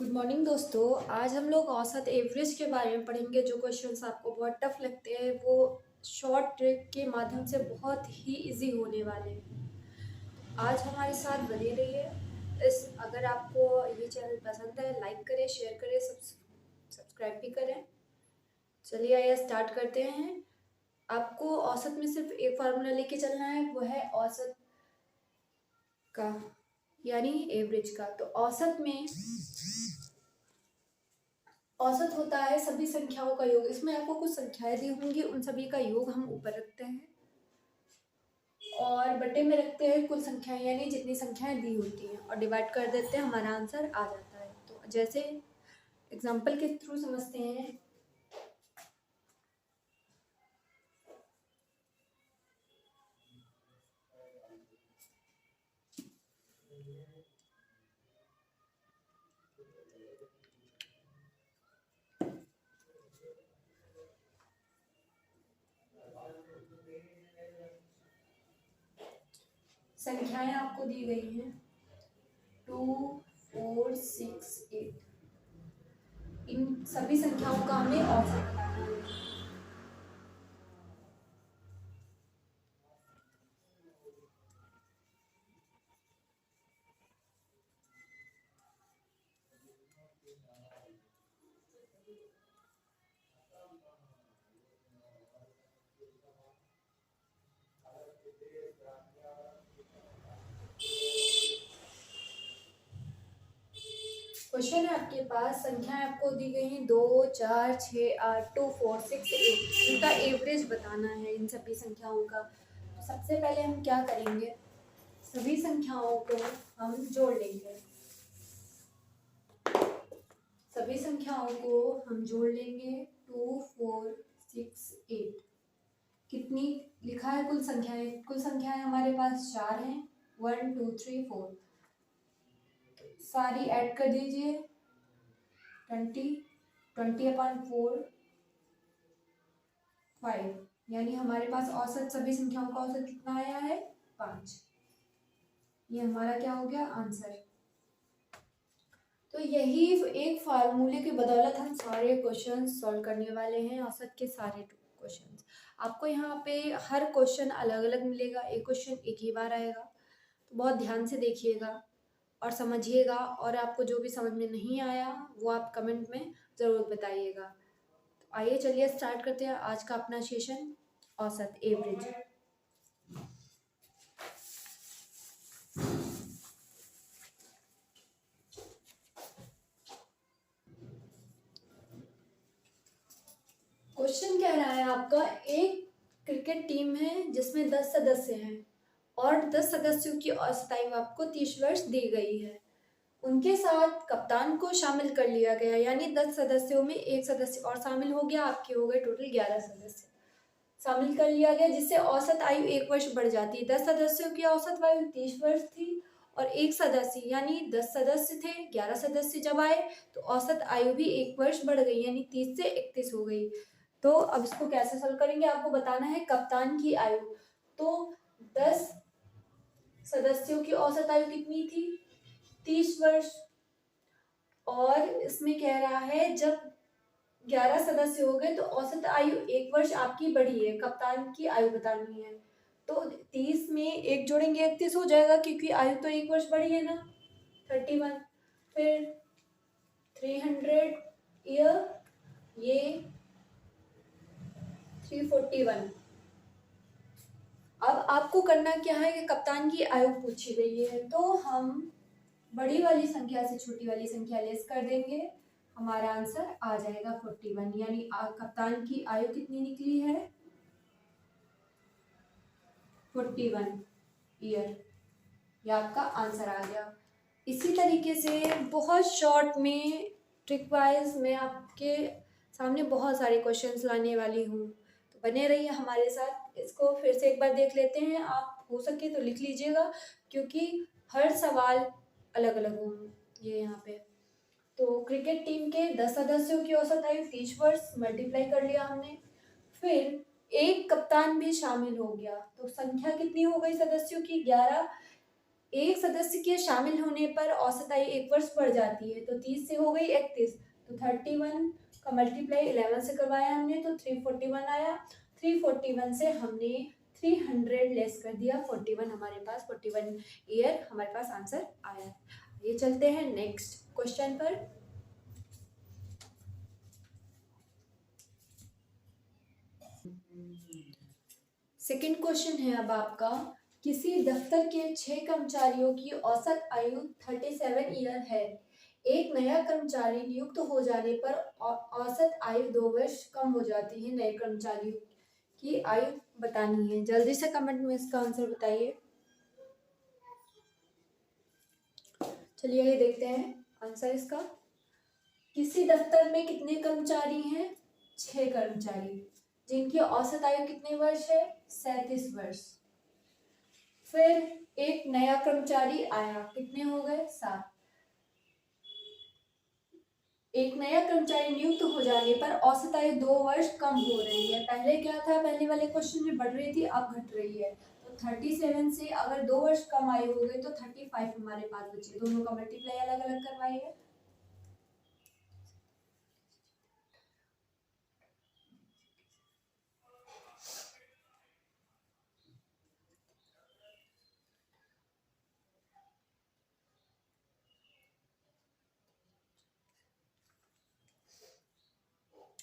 Good morning दोस्तों। आज हम लोग औसत एवरेज के बारे में पढ़ेंगे। जो क्वेश्चंस आपको बहुत टफ लगते हैं वो शॉर्ट ट्रिक के माध्यम से बहुत ही इजी होने वाले हैं। आज हमारे साथ बने रहिए। अगर आपको ये चैनल पसंद है लाइक करें, शेयर करें, सब्सक्राइब भी करें। चलिए आइए स्टार्ट करते हैं। आपको औसत में सिर्फ एक फार्मूला लेके चलना है, वो है औसत का यानी एवरेज का। तो औसत होता है सभी संख्याओं का योग। इसमें आपको कुछ संख्याएं दी होंगी, उन सभी का योग हम ऊपर रखते हैं और बटे में रखते हैं कुल संख्याएं, यानी जितनी संख्याएं दी होती हैं, और डिवाइड कर देते हैं, हमारा आंसर आ जाता है। तो जैसे एग्जांपल के थ्रू समझते हैं। संख्याएं आपको दी गई हैं 2, 4, 6, 8। इन सभी संख्याओं का हमें औसत बताना है। क्वेश्चन है आपके पास, संख्याएं आपको दी गई हैं 2, 4, 6, 8, 2, 4, 6, 8। इनका एवरेज बताना है इन सभी संख्याओं का। तो सबसे पहले हम क्या करेंगे, सभी संख्याओं को हम जोड़ लेंगे। सभी संख्याओं को हम जोड़ लेंगे 2, 4, 6, 8। कितनी लिखा है कुल संख्याएं? कुल संख्याएं हमारे पास 4 हैं, 1, 2, 3, 4। सारी ऐड कर दीजिए। 20/4 5, यानी हमारे पास औसत सभी संख्याओं का औसत कितना आया है? 5। ये हमारा क्या हो गया? आंसर। तो यही एक फार्मूले की बदौलत हम सारे क्वेश्चन सॉल्व करने वाले हैं, औसत के सारे क्वेश्चन। आपको यहाँ पे हर क्वेश्चन अलग अलग मिलेगा, एक क्वेश्चन एक ही बार आएगा। तो बहुत ध्यान से देखिएगा और समझिएगा, और आपको जो भी समझ में नहीं आया वो आप कमेंट में ज़रूर बताइएगा। तो आइए चलिए स्टार्ट करते हैं आज का अपना सेशन, औसत एवरेज। क्वेश्चन कह रहा है आपका, एक क्रिकेट टीम है जिसमें 10 सदस्य हैं और 10 सदस्यों की औसत आयु आपको 30 वर्ष दी गई है। उनके साथ कप्तान को शामिल कर लिया गया, यानी 10 सदस्यों में एक सदस्य और शामिल हो गया, आपके हो गए टोटल 11 सदस्य शामिल कर लिया गया, जिससे औसत आयु 1 वर्ष बढ़ जाती है। 10 सदस्यों की औसत आयु 30 वर्ष थी और एक सदस्य यानी 10 सदस्य थे, 11 सदस्य जब आए तो औसत आयु भी 1 वर्ष बढ़ गई, यानी 30 से 31 हो गई। तो अब इसको कैसे सॉल्व करेंगे? आपको बताना है कप्तान की आयु। तो 10 सदस्यों की औसत आयु कितनी थी? 30 वर्ष। और इसमें कह रहा है जब 11 सदस्य हो गए तो औसत आयु 1 वर्ष आपकी बढ़ी है, कप्तान की आयु बतानी है। तो 30 में एक जोड़ेंगे 31 हो जाएगा, क्योंकि आयु तो 1 वर्ष बढ़ी है ना। 31, फिर 300 ईयर, ये 341। अब आपको करना क्या है कि कप्तान की आयु पूछी गई है, तो हम बड़ी वाली संख्या से छोटी वाली संख्या लेस कर देंगे, हमारा आंसर आ जाएगा 41। यानी कप्तान की आयु कितनी निकली है? 41 ईयर। ये आपका आंसर आ गया। इसी तरीके से बहुत शॉर्ट में ट्रिक वाइज मैं आपके सामने बहुत सारे क्वेश्चंस लाने वाली हूँ, तो बने रहिए हमारे साथ। इसको फिर से एक बार देख लेते हैं, आप हो सके तो लिख लीजिएगा, क्योंकि हर सवाल अलग अलग होंगे ये यहाँ पे। तो क्रिकेट टीम के 10 सदस्यों की औसत आयु 30 वर्ष, मल्टीप्लाई कर लिया हमने। फिर एक कप्तान भी शामिल हो गया, तो संख्या कितनी हो गई सदस्यों की? 11। एक सदस्य के शामिल होने पर औसत आयु 1 वर्ष बढ़ जाती है। तो 30 से हो गई 31, तो 31 का मल्टीप्लाई 11 से करवाया हमने, तो 341 आया। 341 से हमने 300 लेस कर दिया, 41 हमारे पास 41 ईयर हमारे पास आंसर आया। ये चलते हैं नेक्स्ट क्वेश्चन पर। सेकंड क्वेश्चन है अब आपका, किसी दफ्तर के 6 कर्मचारियों की औसत आयु 37 ईयर है। एक नया कर्मचारी नियुक्त हो जाने पर औसत आयु 2 वर्ष कम हो जाती है। नए कर्मचारियों की आयु बतानी है। जल्दी से कमेंट में इसका आंसर बताइए। चलिए ये देखते हैं आंसर इसका। किसी दफ्तर में कितने कर्मचारी हैं? 6 कर्मचारी, जिनकी औसत आयु कितने वर्ष है? 37 वर्ष। फिर एक नया कर्मचारी आया, कितने हो गए? 7। एक नया कर्मचारी नियुक्त हो जाने पर औसत आयु 2 वर्ष कम हो रही है। पहले क्या था? पहले वाले क्वेश्चन में बढ़ रही थी, अब घट रही है। तो 37 से अगर 2 वर्ष कम आयु हो गई तो 35 हमारे पास बचे। दोनों का मल्टीप्लाई अलग अलग करवाइए।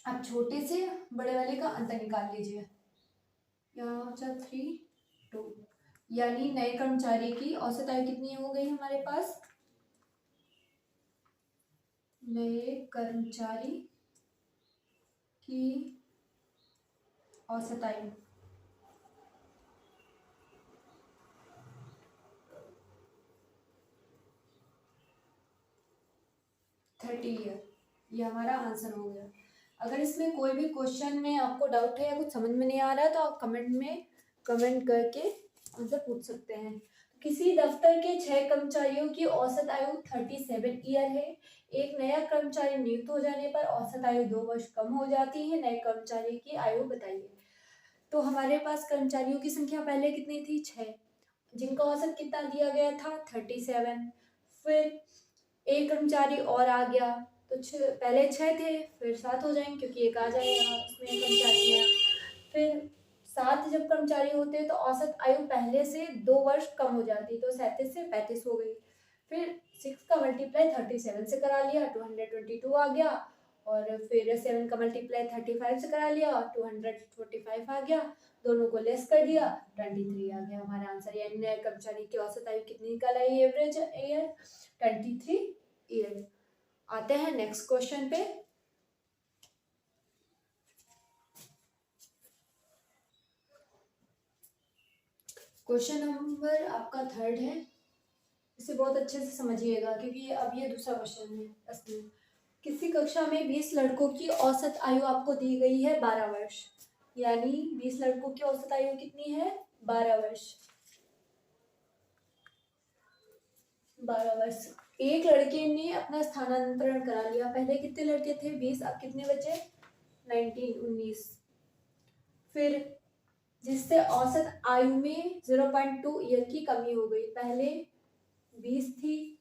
अब छोटे से बड़े वाले का अंतर निकाल लीजिए। यहाँ 3 2, यानी नए कर्मचारी की औसत आयु कितनी हो गई हमारे पास? नए कर्मचारी की औसत आयु 30 ईयर। ये हमारा आंसर हो गया। अगर इसमें कोई भी क्वेश्चन में आपको डाउट है या कुछ समझ में नहीं आ रहा है तो आप कमेंट में कमेंट करके आंसर पूछ सकते हैं। किसी दफ्तर के 6 कर्मचारियों की औसत आयु 37 ईयर है। एक नया कर्मचारी नियुक्त हो जाने पर औसत आयु 2 वर्ष कम हो जाती है। नए कर्मचारी की आयु बताइए। तो हमारे पास कर्मचारियों की संख्या पहले कितनी थी? 6, जिनका औसत कितना दिया गया था? 37। फिर एक कर्मचारी और आ गया, तो पहले 6 थे, फिर 7 हो जाएंगे क्योंकि एक आ जाएगा उसमें कर्मचारी है। फिर 7 जब कर्मचारी होते हैं तो औसत आयु पहले से 2 वर्ष कम हो जाती है, तो 37 से 35 हो गई। फिर 6 का मल्टीप्लाई 37 से करा लिया, 222 आ गया। और फिर 7 का मल्टीप्लाई 35 से करा लिया, 245 आ गया। दोनों को लेस कर दिया, 23 आ गया हमारा आंसर। यानी नए कर्मचारी की औसत आयु कितनी निकल आई? Average year 23 year. आते हैं नेक्स्ट क्वेश्चन पे। क्वेश्चन नंबर आपका 3 है। इसे बहुत अच्छे से समझिएगा क्योंकि अब ये दूसरा क्वेश्चन है असली। किसी कक्षा में 20 लड़कों की औसत आयु आपको दी गई है 12 वर्ष। यानी 20 लड़कों की औसत आयु कितनी है? 12 वर्ष। 12 वर्ष। एक लड़के ने अपना स्थानांतरण करा लिया। पहले कितने लड़के थे? 20, अब कितने बचे? 19। फिर जिससे औसत आयु में 0.2 ईयर की कमी हो गई। पहले 20 थी,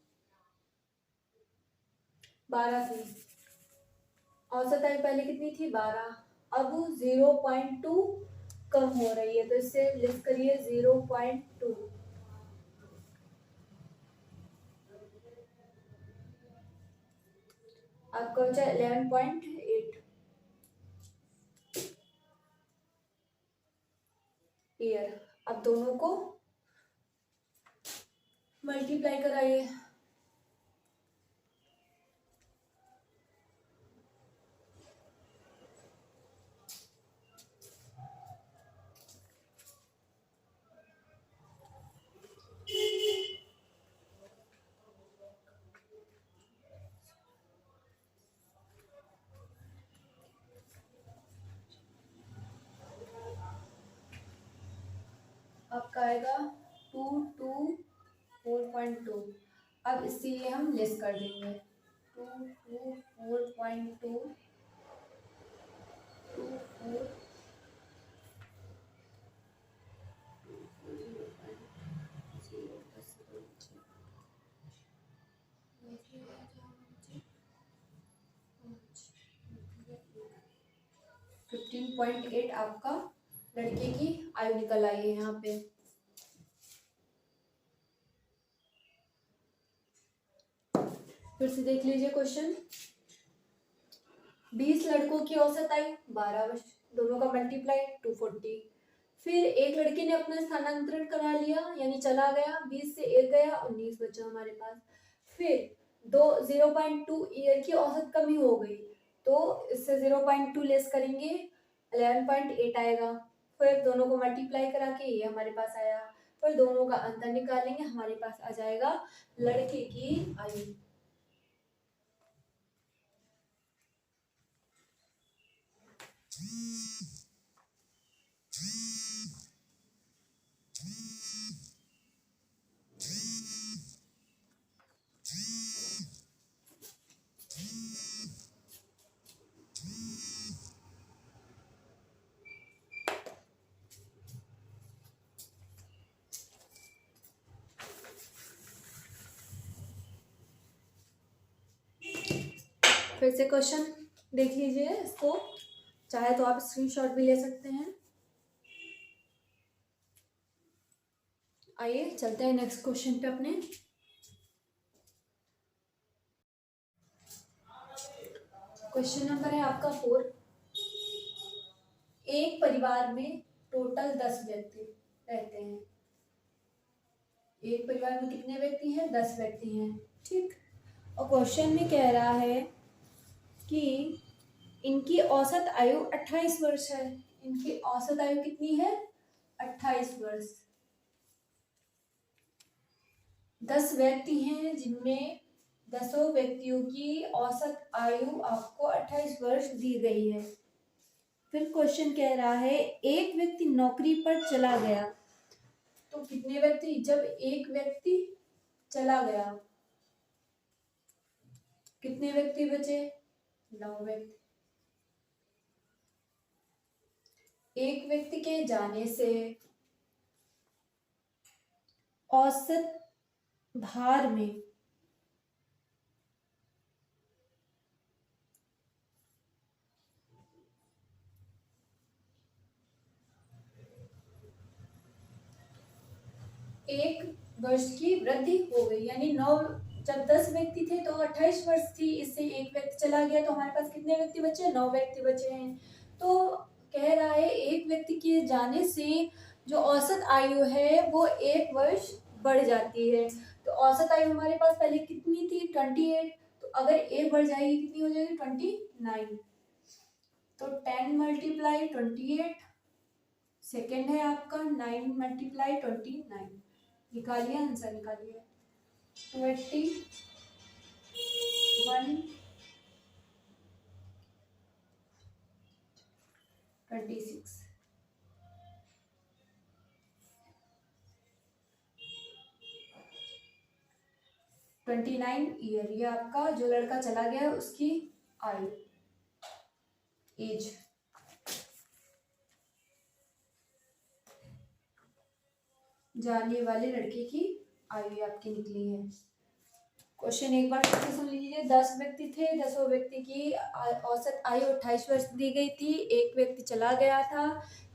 12 थी। औसत आयु पहले कितनी थी? 12। अब 0.2 कम हो रही है, तो इससे लिख करिए 0.2। आपका बचा 11.8 ईयर। अब दोनों को मल्टीप्लाई कराइए। आपका आएगा 224.2। अब इसीलिए हम लेस कर देंगे। 224.2 24 2.8 आपका लड़के की आयु निकल आई है यहाँ पे। फिर से देख लीजिए क्वेश्चन। 20 लड़कों की औसत आयु 12 वर्ष, दोनों का मल्टीप्लाई 240। फिर एक लड़के ने अपना स्थानांतरण करा लिया यानी चला गया, 20 से 1 गया, 19 बचा हमारे पास। फिर 0.2 ईयर की औसत कमी हो गई, तो इससे 0.2 लेस करेंगे 11.8 आएगा। फिर दोनों को मल्टीप्लाई करा के ये हमारे पास आया। फिर दोनों का अंतर निकालेंगे, हमारे पास आ जाएगा लड़के की आयु। फिर से क्वेश्चन देख लीजिए, इसको चाहे तो आप स्क्रीनशॉट भी ले सकते हैं। आइए चलते हैं नेक्स्ट क्वेश्चन पे अपने। क्वेश्चन नंबर है आपका 4। एक परिवार में टोटल 10 व्यक्ति रहते हैं। एक परिवार में कितने व्यक्ति हैं? 10 व्यक्ति हैं, ठीक। और क्वेश्चन में कह रहा है कि इनकी औसत आयु 28 वर्ष है। इनकी औसत आयु कितनी है? 28 वर्ष। 10 व्यक्ति हैं जिनमें 10 व्यक्तियों की औसत आयु आपको 28 वर्ष दी गई है। फिर क्वेश्चन कह रहा है एक व्यक्ति नौकरी पर चला गया, तो कितने व्यक्ति? जब एक व्यक्ति चला गया कितने व्यक्ति बचे? 9 व्यक्ति। एक व्यक्ति के जाने से औसत भार में एक वर्ष की वृद्धि हो गई, यानी 9, जब 10 व्यक्ति थे तो 28 वर्ष थी, इससे एक व्यक्ति चला गया तो हमारे पास कितने व्यक्ति बचे? 9 व्यक्ति बचे हैं। तो कह रहा है एक व्यक्ति के जाने से जो औसत आयु है वो 1 वर्ष बढ़ जाती है। तो औसत आयु हमारे पास पहले कितनी थी? 28। तो अगर 1 बढ़ जाएगी कितनी हो जाएगी? 29। तो 10 × 28 सेकेंड है आपका, 9 × 29। निकालिए, आंसर निकालिए। 21 26 29 ईयर, ये आपका जो लड़का चला गया है उसकी आयु, एज। जाने वाले लड़के की आयु आपकी निकली है। क्वेश्चन एक बार फिर से सुन लीजिए। 10 व्यक्ति थे, 10 व्यक्ति की औसत आयु 28 वर्ष दी गई थी। एक व्यक्ति चला गया था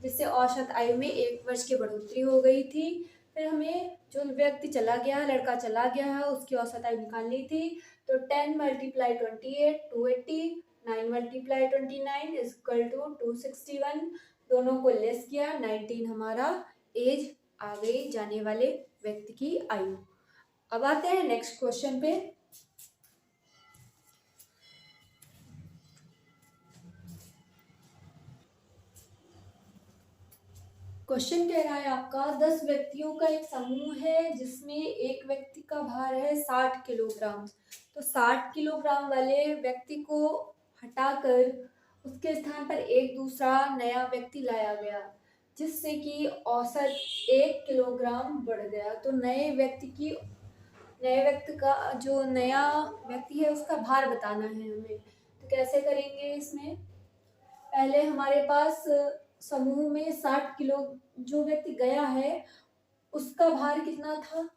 जिससे औसत आयु में 1 वर्ष की बढ़ोतरी हो गई थी। फिर हमें जो व्यक्ति चला गया, लड़का चला गया है, उसकी औसत आयु निकालनी थी। तो 10 × 28 280, 9 × 29 = 261। दोनों को लेस किया, 19 हमारा एज आ गई जाने वाले व्यक्ति की आयु। अब आते हैं नेक्स्ट क्वेश्चन पे। क्वेश्चन कह रहा है आपका 10 व्यक्तियों का एक समूह है जिसमें एक व्यक्ति का भार है 60 किलोग्राम। तो 60 किलोग्राम वाले व्यक्ति को हटाकर उसके स्थान पर एक दूसरा नया व्यक्ति लाया गया जिससे कि औसत 1 किलोग्राम बढ़ गया। तो नए व्यक्ति का जो नया व्यक्ति है उसका भार बताना है हमें। तो कैसे करेंगे इसमें? पहले हमारे पास समूह में 60 किलो जो व्यक्ति गया है उसका भार कितना था?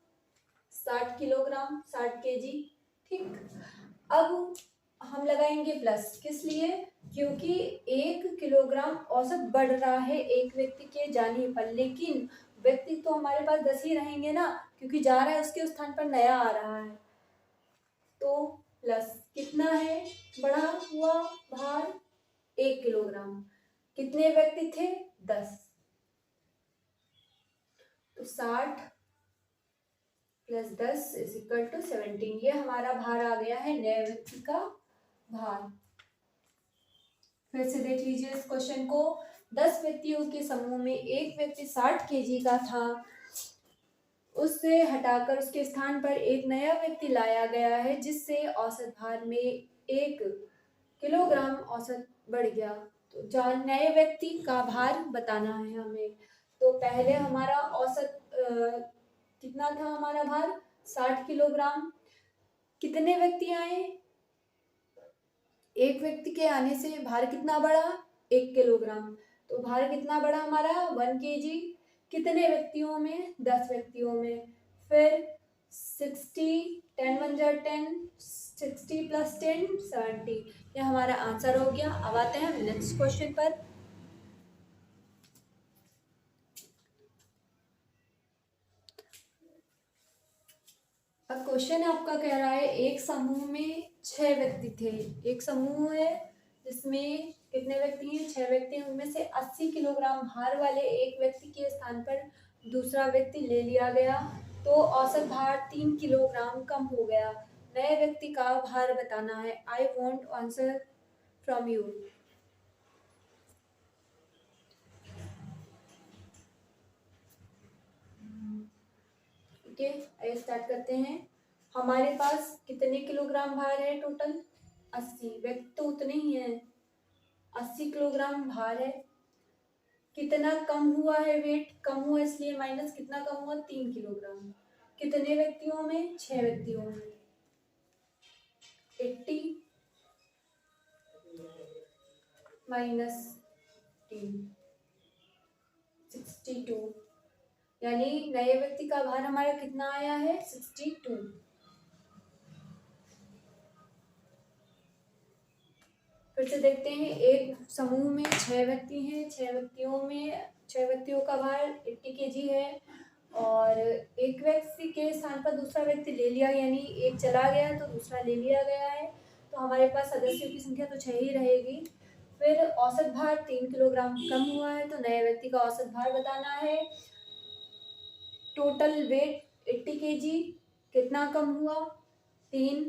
60 किलोग्राम, 60 केजी, ठीक। अब हम लगाएंगे प्लस, किस लिए? क्योंकि 1 किलोग्राम औसत बढ़ रहा है एक व्यक्ति के जाने पर, लेकिन व्यक्ति तो हमारे पास 10 ही रहेंगे ना, क्योंकि जा रहा है उसके स्थान पर नया आ रहा है। तो प्लस कितना है बढ़ा हुआ भार? 1 किलोग्राम। कितने व्यक्ति थे? 10। तो 60 प्लस 10 इज इक्वल टू 17। ये हमारा भार आ गया है नए व्यक्ति का भार। फिर से देख लीजिए इस क्वेश्चन को। 10 व्यक्तियों के समूह में एक व्यक्ति 60 केजी का था, उससे हटाकर उसके स्थान पर एक नया व्यक्ति लाया गया है, जिससे औसत भार में 1 किलोग्राम औसत बढ़ गया। तो नए व्यक्ति का भार बताना है हमें। तो पहले हमारा औसत कितना था हमारा भार? 60 किलोग्राम। कितने व्यक्ति आए? एक व्यक्ति के आने से भार कितना बढ़ा? 1 किलोग्राम। तो भार कितना बढ़ा हमारा? 1 kg। कितने व्यक्तियों में? 10 व्यक्तियों में। फिर 60, 10 1 जा 10, 60 प्लस 10 70। ये हमारा आंसर हो गया। अब आते हैं नेक्स्ट क्वेश्चन पर। अब क्वेश्चन आपका कह रहा है एक समूह में 6 व्यक्ति थे। एक समूह है जिसमें कितने व्यक्ति हैं? 6 व्यक्ति हैं। उनमें से 80 किलोग्राम भार वाले एक व्यक्ति के स्थान पर दूसरा व्यक्ति ले लिया गया, तो औसत भार 3 किलोग्राम कम हो गया। नए व्यक्ति का भार बताना है। I want answer from you. Okay, आइए स्टार्ट करते हैं। हमारे पास कितने किलोग्राम भार है टोटल? 80। व्यक्ति तो उतने ही हैं, 80 किलोग्राम भार है। कितना कम हुआ है? वेट कम हुआ, इसलिए माइनस कितना कम हुआ? 3 किलोग्राम। कितने व्यक्तियों में? 6 व्यक्तियों में। 80 माइनस 3 62, यानी नए व्यक्ति का भार हमारा कितना आया है? 62। फिर से देखते हैं। एक समूह में 6 व्यक्ति हैं। 6 व्यक्तियों का भार 80 kg है, और एक व्यक्ति के स्थान पर दूसरा व्यक्ति ले लिया, यानी एक चला गया तो दूसरा ले लिया गया है। तो हमारे पास सदस्यों की संख्या तो 6 ही रहेगी। फिर औसत भार 3 किलोग्राम कम हुआ है, तो नए व्यक्ति का औसत भार बताना है। टोटल वेट 80 kg, कितना कम हुआ? 3।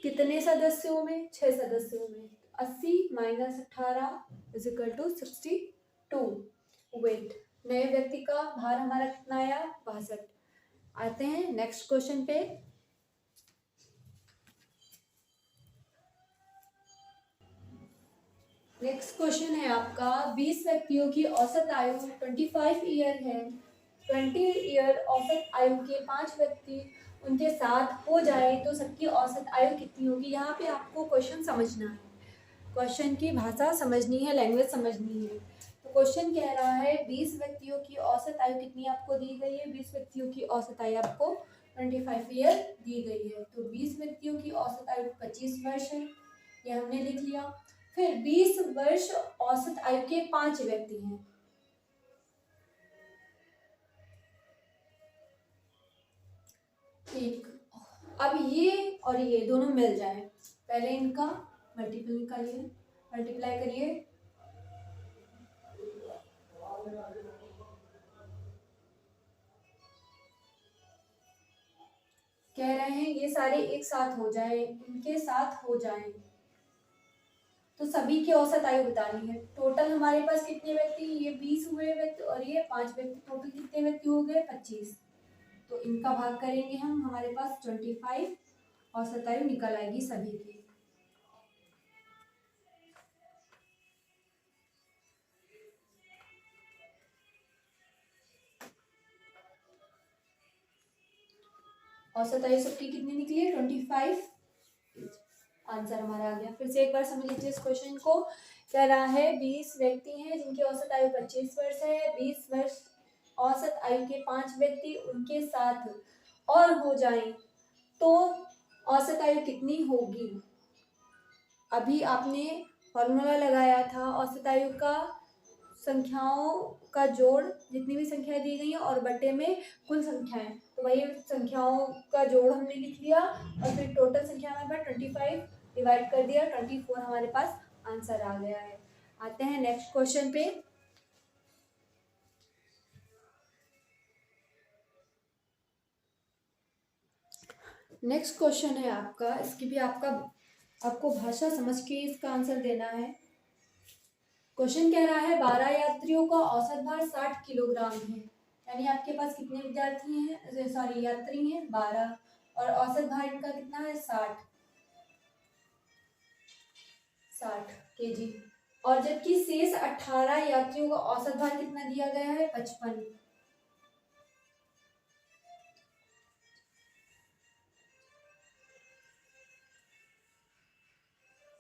कितने सदस्यों में? 6 सदस्यों में। 80 minus 18 is equal to 62 weight. नए व्यक्ति का भार हमारा कितना आया? 62। आते हैं नेक्स्ट क्वेश्चन पे। नेक्स्ट क्वेश्चन है आपका 20 व्यक्तियों की औसत आयु 25 ईयर है। 20 ईयर औसत आयु के 5 व्यक्ति उनके साथ हो जाए तो सबकी औसत आयु कितनी होगी? यहाँ पे आपको क्वेश्चन समझना है, क्वेश्चन की भाषा समझनी है, लैंग्वेज समझनी है। तो क्वेश्चन कह रहा है 20 व्यक्तियों की औसत आयु कितनी आपको दी गई है? 20 व्यक्तियों की औसत आयु आपको 25 ईयर दी गई है। तो 20 व्यक्तियों की औसत आयु 25 वर्ष है, ये हमने लिख लिया। फिर 20 वर्ष औसत आयु के 5 व्यक्ति हैं। एक, अब ये और ये दोनों मिल जाए, पहले इनका मल्टीपल निकालिए, मल्टीप्लाई करिए। कह रहे हैं ये सारे एक साथ हो जाए, इनके साथ हो जाए तो सभी की औसत आयु बतानी है। टोटल हमारे पास कितने व्यक्ति? ये 20 हुए व्यक्ति और ये 5 व्यक्ति, टोटल कितने व्यक्ति हो गए? 25। तो इनका भाग करेंगे हम, हमारे पास 25 औसत आयु निकल आएगी सभी की। औसत आयु सबकी कितनी निकली है? 25। आंसर हमारा आ गया। फिर से एक बार समझ लीजिए इस क्वेश्चन को। कह रहा है 20 व्यक्ति हैं जिनकी औसत आयु 25 वर्ष है। 20 वर्ष औसत आयु के 5 व्यक्ति उनके साथ और हो जाएं तो औसत आयु कितनी होगी? अभी आपने फॉर्मूला लगाया था औसत आयु का, संख्याओं का जोड़, जितनी भी संख्याएं दी गई हैं और बटे में कुल संख्याएं, तो वही संख्याओं का जोड़ हमने लिख लिया और फिर टोटल संख्या हमारे पास 25 डिवाइड कर दिया, 24 हमारे पास आंसर आ गया है। आते हैं नेक्स्ट क्वेश्चन पे। नेक्स्ट क्वेश्चन है आपका, इसकी भी आपको भाषा समझ के इसका आंसर देना है। क्वेश्चन कह रहा है 12 यात्रियों का औसत भार 60 किलोग्राम है, यानी आपके पास कितने विद्यार्थी हैं, सॉरी यात्री हैं 12, और औसत भार इनका कितना है 60 केजी, और जबकि शेष 18 यात्रियों का औसत भार कितना दिया गया है 55।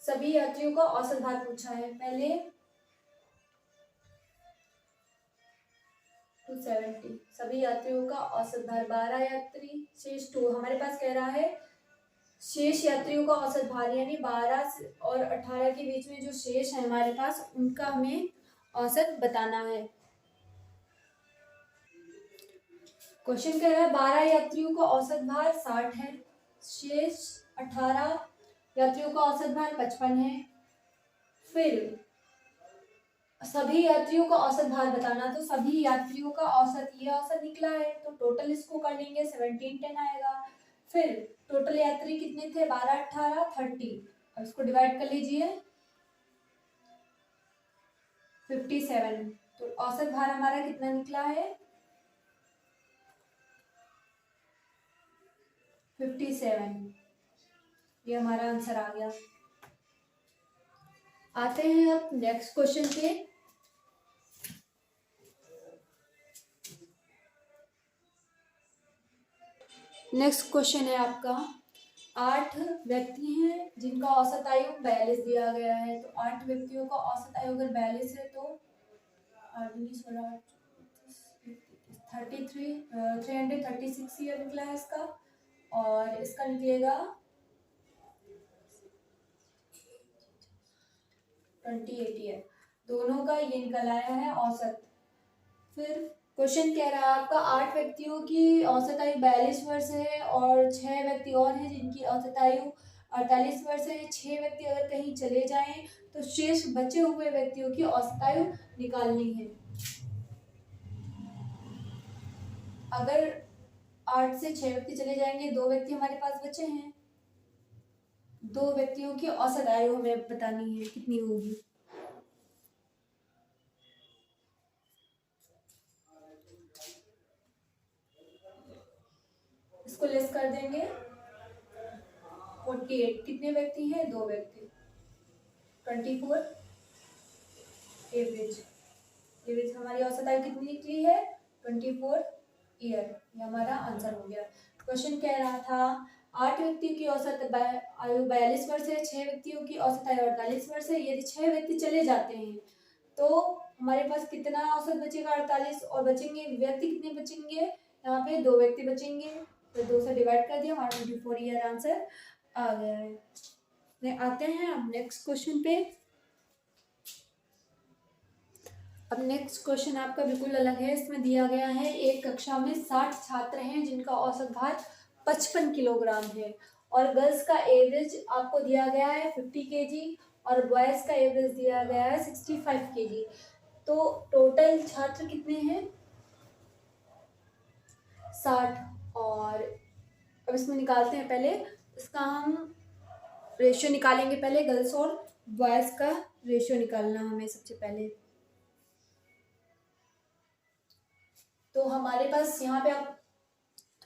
सभी यात्रियों का औसत भार पूछा है। पहले 270, सभी यात्रियों का औसत भार, 12 यात्री शेष 2, हमारे पास कह रहा है शेष यात्रियों का औसत भार, यानी 12 और 18 के बीच में जो शेष है हमारे पास, उनका हमें औसत बताना है। क्वेश्चन कह रहा है 12 यात्रियों का औसत भार 60 है, शेष 18 यात्रियों का औसत भार 55 है, फिर सभी यात्रियों का औसत भार बताना, तो सभी यात्रियों का औसत, ये औसत निकला है तो टोटल इसको कर लेंगे 1710 आएगा। फिर टोटल यात्री कितने थे, 12 18 30, अब इसको डिवाइड कर लीजिए 57, तो औसत भार हमारा कितना निकला है 57, ये हमारा आंसर आ गया। आते हैं अब नेक्स्ट क्वेश्चन पे। नेक्स्ट क्वेश्चन है आपका, 8 व्यक्ति हैं जिनका औसत आयु 42 दिया गया है, तो 8 व्यक्तियों का औसत आयु अगर 42 है तो 336 ईयर निकला है इसका, और इसका निकलेगा 28 ईयर, दोनों का ये निकल आया है औसत। फिर क्वेश्चन कह रहा है आपका 8 व्यक्तियों की औसत आयु 42 वर्ष है और 6 व्यक्ति और हैं जिनकी औसत आयु 48 वर्ष है। 6 व्यक्ति अगर कहीं चले जाएं तो शेष बचे हुए व्यक्तियों की औसत आयु निकालनी है। अगर 8 से 6 व्यक्ति चले जाएंगे, 2 व्यक्ति हमारे पास बचे हैं, 2 व्यक्तियों की औसत आयु हमें बतानी है कितनी होगी। इसको लेस कर देंगे 48, कितने व्यक्ति हैं 2 व्यक्ति, 24 एवरेज, एवरेज हमारी औसत आयु कितनी निकली है 24 ईयर, ये हमारा आंसर हो गया। क्वेश्चन कह रहा था 8 व्यक्तियों की औसत आयु 42 वर्ष है, 6 व्यक्तियों की औसत आयु 48 वर्ष है। यदि 6 व्यक्ति चले जाते हैं तो हमारे पास कितना औसत बचेगा 48, और बचेंगे व्यक्ति कितने बचेंगे, यहाँ पे 2 व्यक्ति बचेंगे, तो 2 से डिवाइड कर दिया, हमारा 24 ईयर आंसर आ गया है। आते हैं अब नेक्स्ट क्वेश्चन पे। अब नेक्स्ट क्वेश्चन आपका बिल्कुल अलग है। इसमें दिया गया है एक कक्षा में 60 छात्र हैं जिनका औसत भार 55 किलोग्राम है, और गर्ल्स का एवरेज आपको दिया गया है 50 केजी और बॉयज का एवरेज दिया गया है 65 केजी। तो टोटल छात्र कितने हैं 60, और अब इसमें निकालते हैं। पहले इसका हम रेशियो निकालेंगे, पहले गर्ल्स और बॉयज का रेशियो निकालना हमें सबसे पहले। तो हमारे पास यहाँ पे आप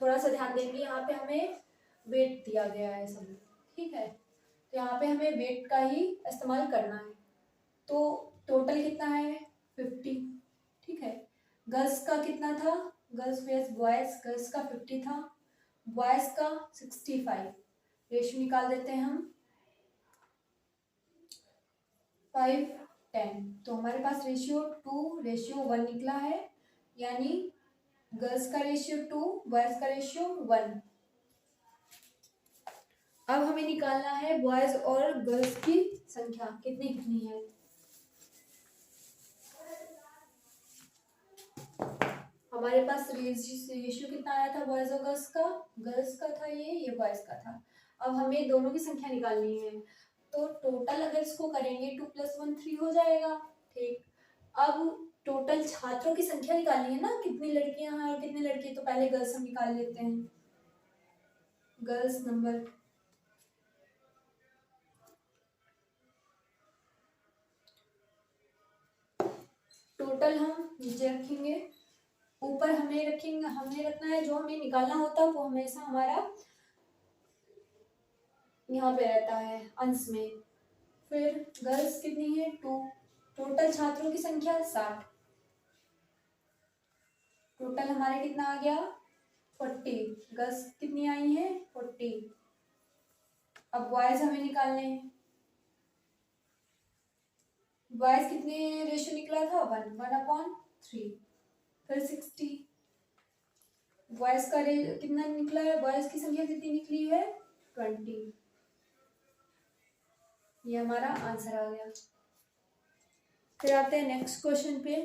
थोड़ा सा ध्यान देंगे, यहाँ पे हमें वेट दिया गया है सब, ठीक है, तो यहाँ पे हमें वेट का ही इस्तेमाल करना है। तो टोटल कितना है 50, ठीक है। गर्ल्स का कितना था, गर्ल्स वेस बॉयज, गर्ल्स का 50 था, बॉयज का 65, रेशियो निकाल देते हैं हम 5:10, तो हमारे पास रेशियो 2:1 निकला है, यानी गर्ल्स का रेशियो 2, बॉयज का रेशियो 1। अब हमें हमें निकालना है बॉयज और गर्ल्स की संख्या कितनी कितनी है। हमारे पास रेशियो कितना आया था बॉयज और गर्ल्स का था, ये बॉयज का था। अब हमें दोनों की संख्या निकालनी है, तो टोटल अगर इसको करेंगे 2 + 1 3 हो जाएगा। ठीक, अब टोटल छात्रों की संख्या निकालनी है ना, कितनी लड़कियां हैं और कितने लड़के। तो पहले गर्ल्स हम निकाल लेते हैं। गर्ल्स नंबर टोटल हम नीचे रखेंगे, ऊपर हमें रखना है। जो हमें निकालना होता है वो हमेशा हमारा यहाँ पे रहता है अंश में। फिर गर्ल्स कितनी है 2, टोटल छात्रों की संख्या 60, टोटल हमारे कितना आ गया 40, गर्ल्स कितनी आई है 40। अब बॉयज हमें निकालने हैं। बॉयज कितने रेशियो निकला था 1/3, फिर 60। बॉयज का कितना निकला है, बॉयज की संख्या कितनी निकली है 20। ये हमारा आंसर आ गया। फिर आते हैं नेक्स्ट क्वेश्चन पे।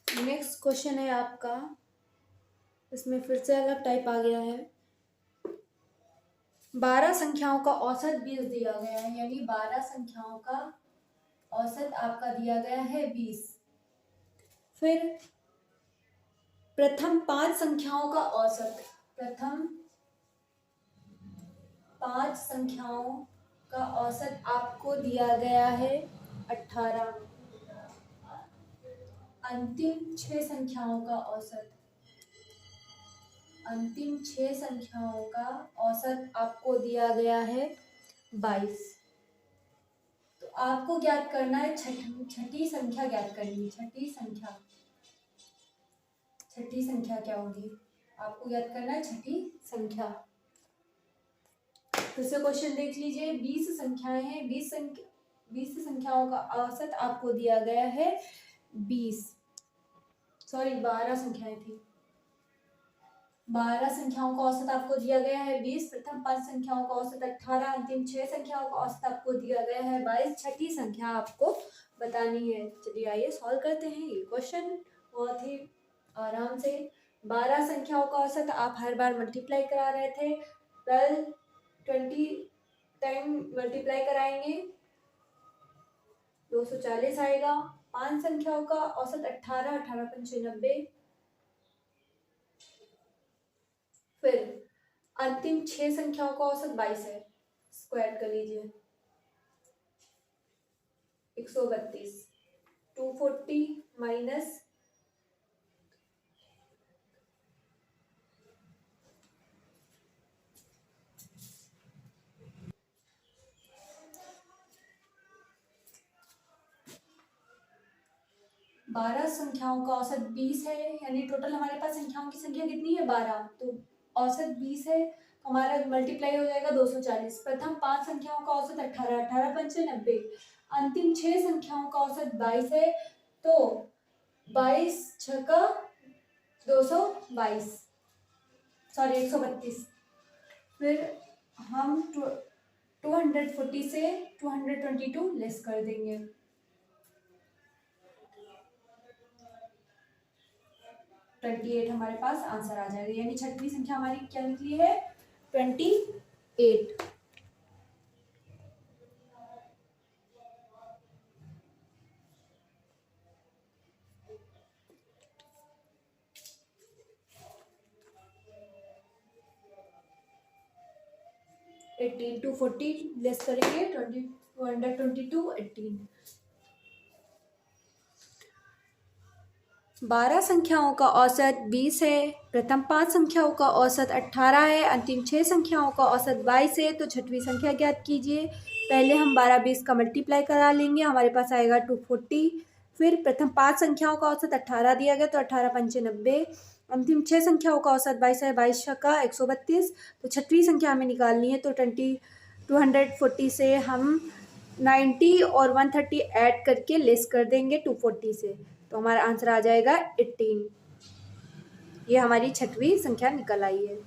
नेक्स्ट क्वेश्चन है आपका, इसमें फिर से अलग टाइप आ गया है। 12 संख्याओं का औसत 20 दिया गया है, यानी 12 संख्याओं का औसत आपका दिया गया है 20। फिर प्रथम 5 संख्याओं का औसत, प्रथम 5 संख्याओं का औसत आपको दिया गया है 18। अंतिम 6 संख्याओं का औसत, अंतिम 6 संख्याओं का औसत आपको दिया गया है 22। तो आपको ज्ञात करना है छठी संख्या ज्ञात करनी है। छठी संख्या क्या होगी, आपको ज्ञात करना है छठी संख्या। फिर से क्वेश्चन देख लीजिए। 20 संख्याएं हैं, 20 संख्याओं का औसत आपको दिया गया है 20, सॉरी 12 संख्याएं थी। 12 संख्याओं का औसत आपको दिया गया है 20, प्रथम 5 संख्याओं का औसत 18, अंतिम 6 संख्याओं का औसत आपको दिया गया है 22, छठी संख्या आपको बतानी है। चलिए आइए सॉल्व करते हैं ये क्वेश्चन बहुत ही आराम से। 12 संख्याओं का औसत आप हर बार मल्टीप्लाई करा रहे थे, 20 टाइम मल्टीप्लाई कराएंगे 240 आएगा। 5 संख्याओं का औसत 18, 18 पंचे 90। फिर अंतिम 6 संख्याओं का औसत 22 है, स्क्वायर कर लीजिए 132, 240 माइनस 12 संख्याओं का औसत 20 है, यानी टोटल हमारे पास संख्याओं की संख्या कितनी है 12, तो औसत 20 है, तो हमारा मल्टीप्लाई हो जाएगा 240। प्रथम 5 संख्याओं का औसत 18, 18 पंचे 90, अंतिम 6 संख्याओं का औसत 22 है, तो 22 छक्का 222, सॉरी 132। फिर हम 240 से 222 लेस कर देंगे, 28 हमारे पास आंसर आ जाएगा, यानी छठवीं संख्या हमारी क्या निकली है 28। एटीन 240 लेस करेंगे 222 18। 12 संख्याओं का औसत 20 है, प्रथम 5 संख्याओं का औसत 18 है, अंतिम 6 संख्याओं का औसत 22 है, तो छठवीं संख्या ज्ञात कीजिए। पहले हम 12-20 का मल्टीप्लाई करा लेंगे, हमारे पास आएगा 240। फिर प्रथम 5 संख्याओं का औसत 18 दिया गया, तो 18 पंचे 90, अंतिम 6 संख्याओं का औसत 22 है, 22 छक्का 132, तो छठवीं संख्या हमें निकालनी है। तो 240 से हम 90 और 130 ऐड करके लेस कर देंगे 240 से, तो हमारा आंसर आ जाएगा 18। ये हमारी छठवीं संख्या निकल आई है।